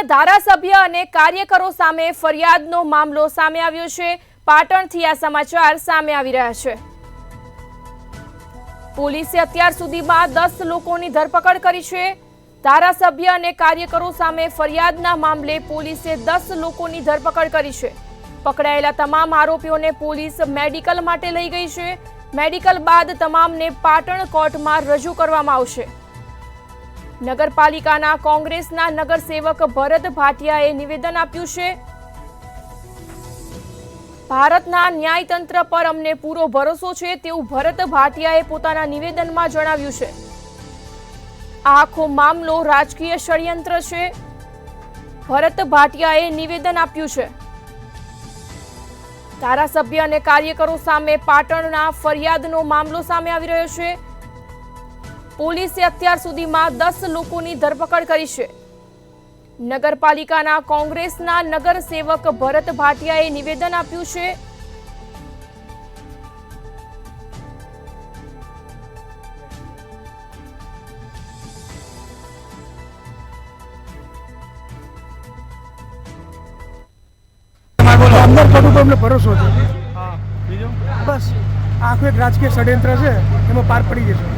ધારાસભ્ય અને કાર્યકરો સામે ફરિયાદનો મામલો સામે આવ્યો છે। પાટણથી આ સમાચાર સામે આવી રહ્યા છે। પોલીસે અત્યાર સુધીમાં 10 લોકોની ધરપકડ કરી છે। ધારાસભ્ય અને કાર્યકરો સામે ફરિયાદના મામલે પોલીસે 10 લોકોની ધરપકડ કરી છે। પકડાયેલા તમામ આરોપીઓને પોલીસ મેડિકલ માટે લઈ ગઈ છે। મેડિકલ બાદ તમામને પાટણ કોર્ટમાં રજૂ કરવામાં આવશે। નગરપાલિકાના કોંગ્રેસના નગરસેવક ભરત ભાટિયાએ નિવેદન આપ્યું છે। ભારતના ન્યાયતંત્ર પર અમને પૂરો ભરોસો છે તેવું ભરત ભાટિયાએ પોતાના નિવેદનમાં જણાવ્યું છે। આ આખો મામલો રાજકીય ષડયંત્ર છે, ભરત ભાટિયાએ નિવેદન આપ્યું છે। ધારાસભ્ય અને કાર્યકરો સામે પાટણના ફરિયાદનો મામલો સામે આવી રહ્યો છે। પોલીસે અત્યાર સુધીમાં 10 લોકોની ધરપકડ કરી છે। નગરપાલિકાના કોંગ્રેસના નગરસેવક ભરત ભાટિયાએ નિવેદન આપ્યું છે। અંદર પટુ પર અમને ભરોસો છે। બસ આખું એક રાજકીય ષડયંત્ર છે, એમાં પાર પડી જશે।